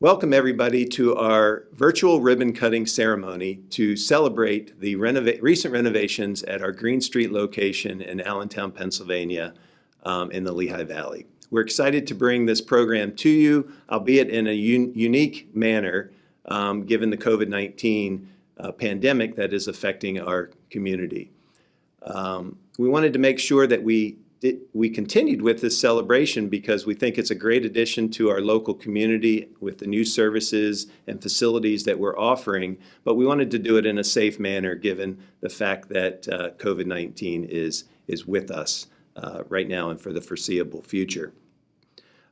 Welcome everybody to our virtual ribbon cutting ceremony to celebrate the recent renovations at our Green Street location in Allentown, Pennsylvania, in the Lehigh Valley. We're excited to bring this program to you, albeit in a unique manner, given the COVID-19 pandemic that is affecting our community. We wanted to make sure that we continued with this celebration because we think it's a great addition to our local community with the new services and facilities that we're offering, but we wanted to do it in a safe manner given the fact that COVID-19 is with us right now and for the foreseeable future.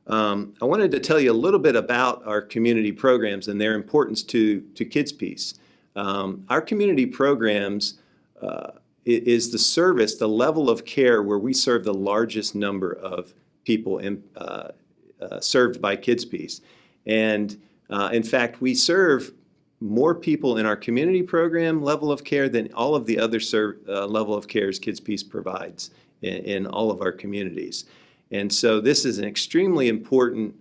I wanted to tell you a little bit about our community programs and their importance to KidsPeace. Our community programs is the service, the level of care where we serve the largest number of people served by KidsPeace. And in fact, we serve more people in our community program level of care than all of the other level of cares KidsPeace provides in all of our communities. And so this is an extremely important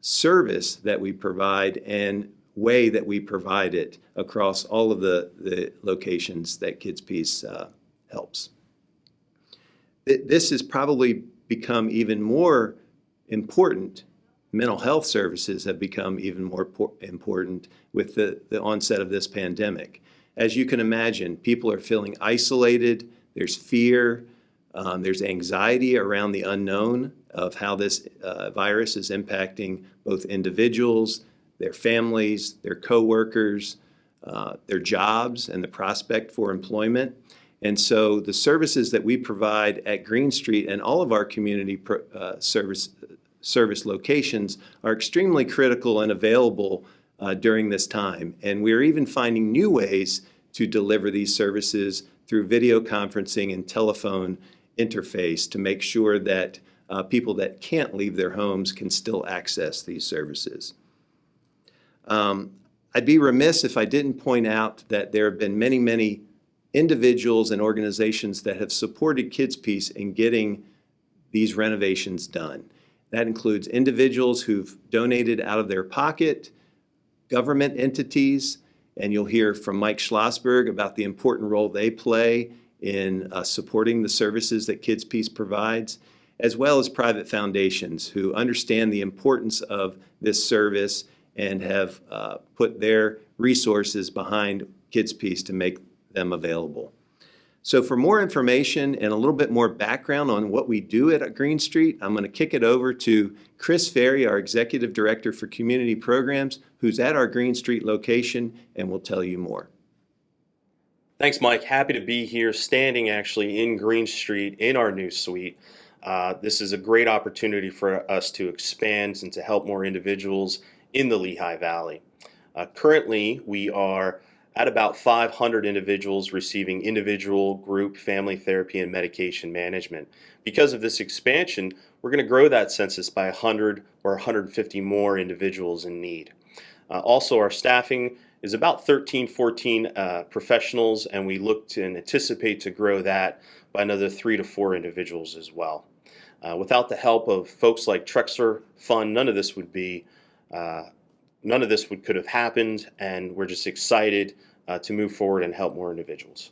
service that we provide and way that we provide it across all of the locations that KidsPeace helps. This has probably become even more important. Mental health services have become even more important with the onset of this pandemic. As you can imagine, people are feeling isolated, there's fear, there's anxiety around the unknown of how this virus is impacting both individuals, their families, their coworkers, their jobs, and the prospect for employment. And so the services that we provide at Green Street and all of our community service locations are extremely critical and available during this time. And we're even finding new ways to deliver these services through video conferencing and telephone interface to make sure that people that can't leave their homes can still access these services. I'd be remiss if I didn't point out that there have been many individuals and organizations that have supported KidsPeace in getting these renovations done. That includes individuals who've donated out of their pocket, government entities, and you'll hear from Mike Schlossberg about the important role they play in supporting the services that KidsPeace provides, as well as private foundations who understand the importance of this service and have put their resources behind KidsPeace to make them available. So for more information and a little bit more background on what we do at Green Street, I'm going to kick it over to Chris Ferry, our Executive Director for Community Programs, who's at our Green Street location and will tell you more. Thanks, Mike. Happy to be here, standing actually in Green Street in our new suite. This is a great opportunity for us to expand and to help more individuals in the Lehigh Valley. Currently, we are at about 500 individuals receiving individual, group, family therapy, and medication management. Because of this expansion, we're going to grow that census by 100 or 150 more individuals in need. Also, our staffing is about 14 professionals, and we look to and anticipate to grow that by another 3 to 4 individuals as well. Without the help of folks like Trexler Fund, none of this could have happened, and we're just excited to move forward and help more individuals.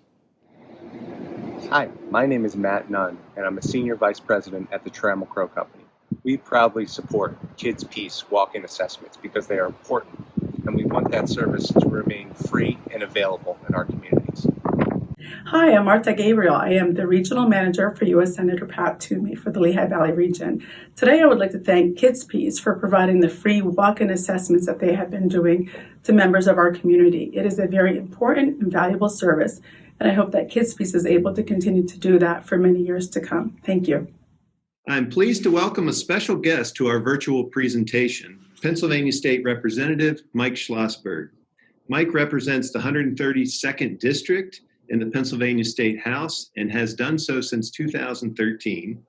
Hi, my name is Matt Nunn, and I'm a Senior Vice President at the Trammell Company. We proudly support KidsPeace walk-in assessments because they are important, and we want that service to remain free and available in our communities. Hi, I'm Martha Gabriel. I am the Regional Manager for U.S. Senator Pat Toomey for the Lehigh Valley region. Today I would like to thank KidsPeace for providing the free walk-in assessments that they have been doing to members of our community. It is a very important and valuable service, and I hope that KidsPeace is able to continue to do that for many years to come. Thank you. I'm pleased to welcome a special guest to our virtual presentation, Pennsylvania State Representative Mike Schlossberg. Mike represents the 132nd District in the Pennsylvania State House and has done so since 2013.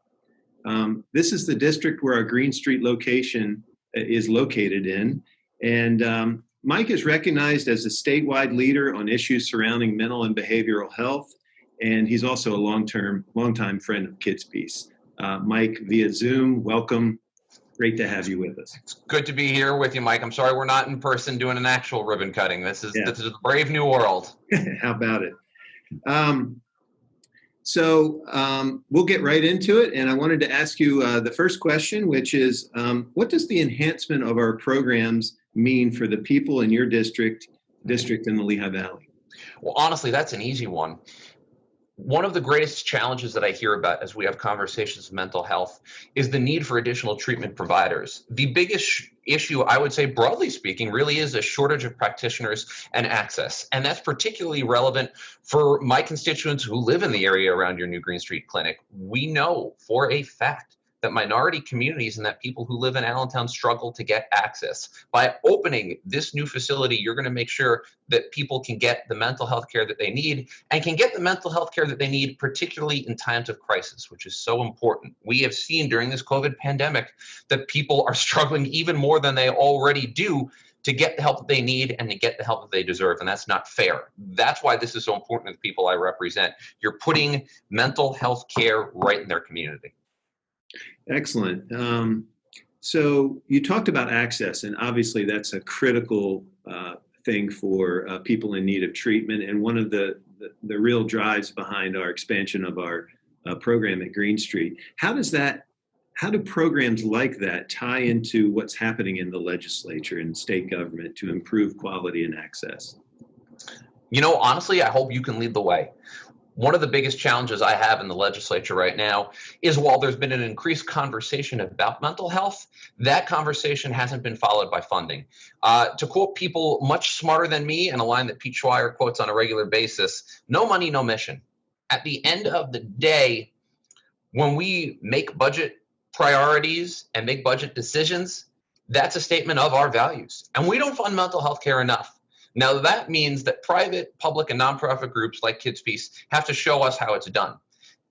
This is the district where our Green Street location is located in. And Mike is recognized as a statewide leader on issues surrounding mental and behavioral health. And he's also a longtime friend of KidsPeace. Mike, via Zoom, welcome. Great to have you with us. It's good to be here with you, Mike. I'm sorry we're not in person doing an actual ribbon cutting. This is a brave new world. How about it? We'll get right into it. And I wanted to ask you the first question, which is, what does the enhancement of our programs mean for the people in your district in the Lehigh Valley? Well, honestly, that's an easy one. One of the greatest challenges that I hear about as we have conversations of mental health is the need for additional treatment providers. The biggest issue, I would say, broadly speaking, really is a shortage of practitioners and access. And that's particularly relevant for my constituents who live in the area around your new Green Street Clinic. We know for a fact that minority communities and that people who live in Allentown struggle to get access. By opening this new facility, you're going to make sure that people can get the mental health care that they need and can get the mental health care that they need, particularly in times of crisis, which is so important. We have seen during this COVID pandemic that people are struggling even more than they already do to get the help that they need and to get the help that they deserve. And that's not fair. That's why this is so important to the people I represent. You're putting mental health care right in their community. Excellent. So you talked about access, and obviously that's a critical thing for people in need of treatment. And one of the real drives behind our expansion of our program at Green Street. How do programs like that tie into what's happening in the legislature and state government to improve quality and access? You know, honestly, I hope you can lead the way. One of the biggest challenges I have in the legislature right now is while there's been an increased conversation about mental health, that conversation hasn't been followed by funding. To quote people much smarter than me, and a line that Pete Schweier quotes on a regular basis, no money, no mission. At the end of the day, when we make budget priorities and make budget decisions, that's a statement of our values. And we don't fund mental health care enough. Now, that means that private, public, and nonprofit groups like KidsPeace have to show us how it's done.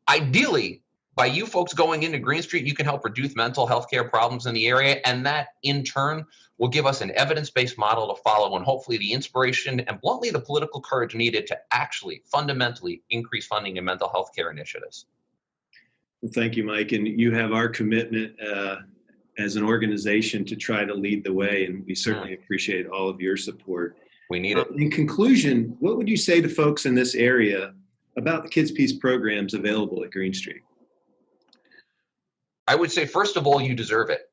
Ideally, by you folks going into Green Street, you can help reduce mental health care problems in the area, and that, in turn, will give us an evidence-based model to follow and hopefully the inspiration and, bluntly, the political courage needed to actually fundamentally increase funding in mental health care initiatives. Well, thank you, Mike. And you have our commitment as an organization to try to lead the way, and we certainly appreciate all of your support. We need it. In conclusion, what would you say to folks in this area about the KidsPeace programs available at Green Street? I would say, first of all, you deserve it.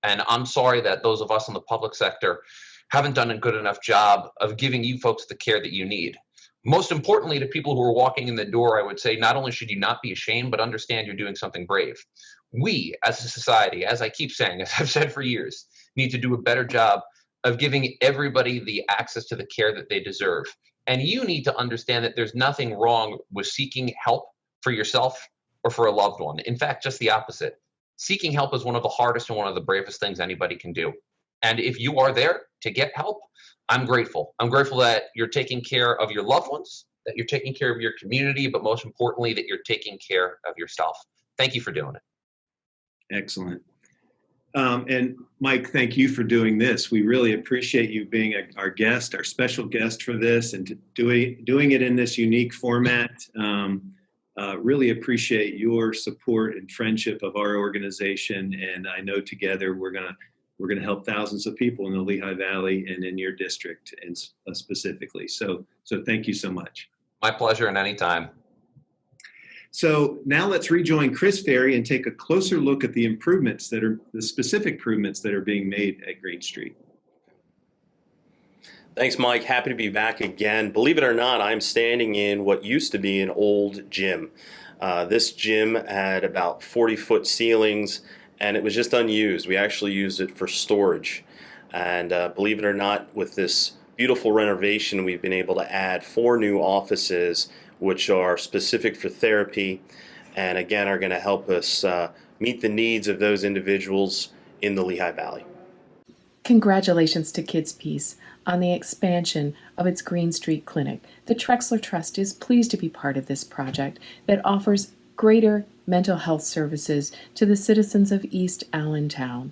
And I'm sorry that those of us in the public sector haven't done a good enough job of giving you folks the care that you need. Most importantly, to people who are walking in the door, I would say not only should you not be ashamed, but understand you're doing something brave. We, as a society, as I keep saying, as I've said for years, need to do a better job of giving everybody the access to the care that they deserve. And you need to understand that there's nothing wrong with seeking help for yourself or for a loved one. In fact, just the opposite. Seeking help is one of the hardest and one of the bravest things anybody can do. And if you are there to get help, I'm grateful. I'm grateful that you're taking care of your loved ones, that you're taking care of your community, but most importantly, that you're taking care of yourself. Thank you for doing it. Excellent. And Mike, thank you for doing this. We really appreciate you being our guest, our special guest for this, and doing it in this unique format. Really appreciate your support and friendship of our organization, and I know together we're gonna help thousands of people in the Lehigh Valley and in your district, and specifically. So thank you so much. My pleasure, and anytime. So now let's rejoin Chris Ferry and take a closer look at the specific improvements that are being made at Green Street. Thanks, Mike. Happy to be back again. Believe it or not, I'm standing in what used to be an old gym. This gym had about 40-foot ceilings, and it was just unused. We actually used it for storage. And believe it or not, with this beautiful renovation, we've been able to add 4 new offices, which are specific for therapy, and again are going to help us meet the needs of those individuals in the Lehigh Valley. Congratulations to KidsPeace on the expansion of its Green Street Clinic. The Trexler Trust is pleased to be part of this project that offers greater mental health services to the citizens of East Allentown.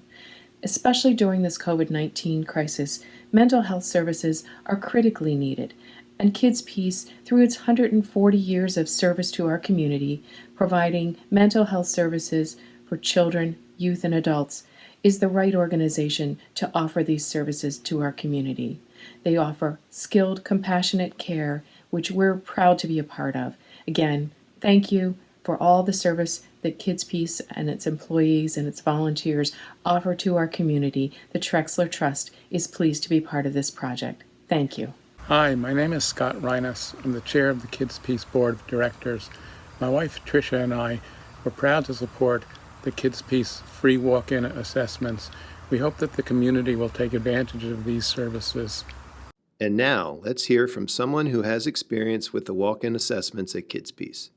Especially during this COVID-19 crisis, mental health services are critically needed, and KidsPeace, through its 140 years of service to our community, providing mental health services for children, youth, and adults, is the right organization to offer these services to our community. They offer skilled, compassionate care, which we're proud to be a part of. Again, thank you for all the service that KidsPeace and its employees and its volunteers offer to our community. The Trexler Trust is pleased to be part of this project. Thank you. Hi, my name is Scott Reines. I'm the chair of the KidsPeace Board of Directors. My wife Tricia and I were proud to support the KidsPeace free walk-in assessments. We hope that the community will take advantage of these services. And now, let's hear from someone who has experience with the walk-in assessments at KidsPeace.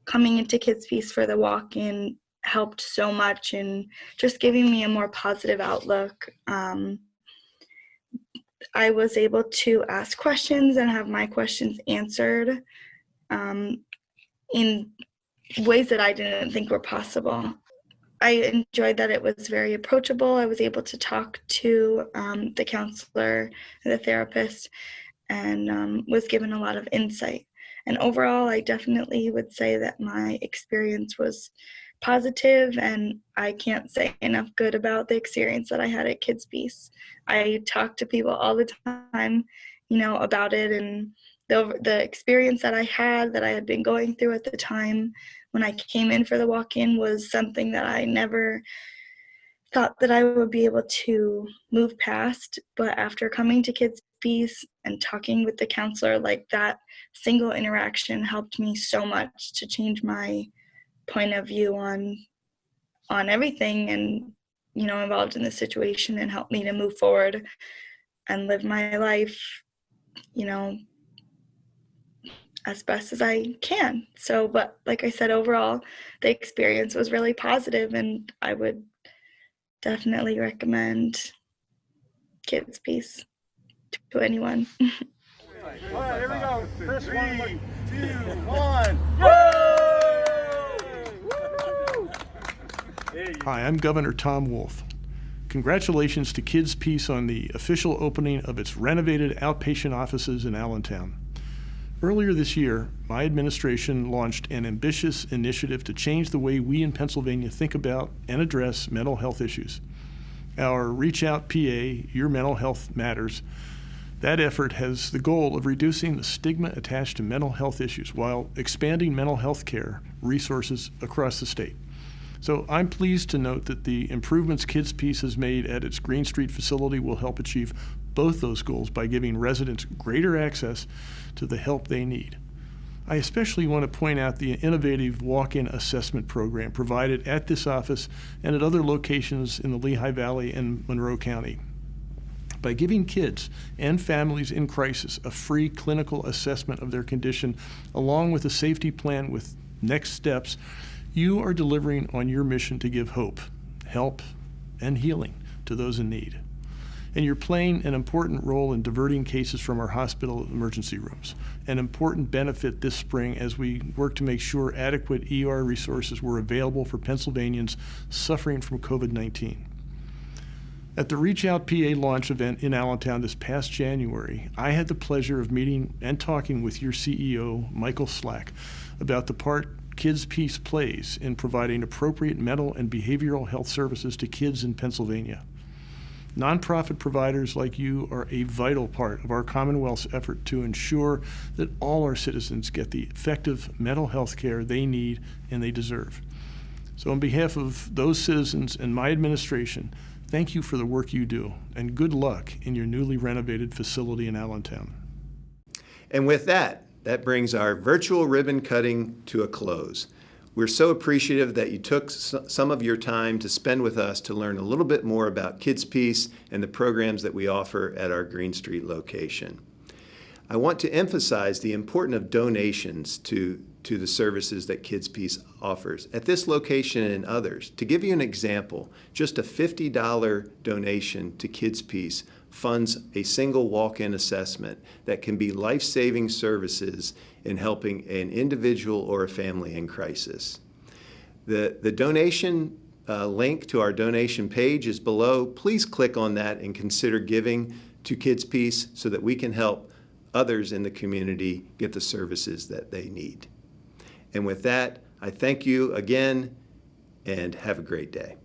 Coming into KidsPeace for the walk-in helped so much in just giving me a more positive outlook. I was able to ask questions and have my questions answered in ways that I didn't think were possible. I enjoyed that it was very approachable. I was able to talk to the counselor, the therapist, and was given a lot of insight. And overall, I definitely would say that my experience was positive, and I can't say enough good about the experience that I had at KidsPeace. I talk to people all the time, about it, and the experience that I had been going through at the time when I came in for the walk-in was something that I never thought that I would be able to move past. But after coming to KidsPeace and talking with the counselor, like that single interaction helped me so much to change my point of view on everything and, involved in the situation, and helped me to move forward and live my life, as best as I can. So, but like I said, overall, the experience was really positive, and I would definitely recommend KidsPeace to anyone. All right, here we go. First 3, 2, 1. Hi, I'm Governor Tom Wolf. Congratulations to KidsPeace on the official opening of its renovated outpatient offices in Allentown. Earlier this year, my administration launched an ambitious initiative to change the way we in Pennsylvania think about and address mental health issues. Our Reach Out PA, Your Mental Health Matters, that effort has the goal of reducing the stigma attached to mental health issues while expanding mental health care resources across the state. So I'm pleased to note that the improvements KidsPeace has made at its Green Street facility will help achieve both those goals by giving residents greater access to the help they need. I especially want to point out the innovative walk-in assessment program provided at this office and at other locations in the Lehigh Valley and Monroe County. By giving kids and families in crisis a free clinical assessment of their condition, along with a safety plan with next steps, you are delivering on your mission to give hope, help, and healing to those in need. And you're playing an important role in diverting cases from our hospital emergency rooms, an important benefit this spring as we work to make sure adequate ER resources were available for Pennsylvanians suffering from COVID-19. At the Reach Out PA launch event in Allentown this past January, I had the pleasure of meeting and talking with your CEO, Michael Slack, about the part KidsPeace plays in providing appropriate mental and behavioral health services to kids in Pennsylvania. Nonprofit providers like you are a vital part of our Commonwealth's effort to ensure that all our citizens get the effective mental health care they need and they deserve. So on behalf of those citizens and my administration, thank you for the work you do, and good luck in your newly renovated facility in Allentown. And with that brings our virtual ribbon cutting to a close. We're so appreciative that you took some of your time to spend with us to learn a little bit more about KidsPeace and the programs that we offer at our Green Street location. I want to emphasize the importance of donations to the services that KidsPeace offers at this location and others. To give you an example, just a $50 donation to KidsPeace funds a single walk-in assessment that can be life-saving services in helping an individual or a family in crisis. The donation link to our donation page is below. Please click on that and consider giving to KidsPeace so that we can help others in the community get the services that they need. And with that, I thank you again and have a great day.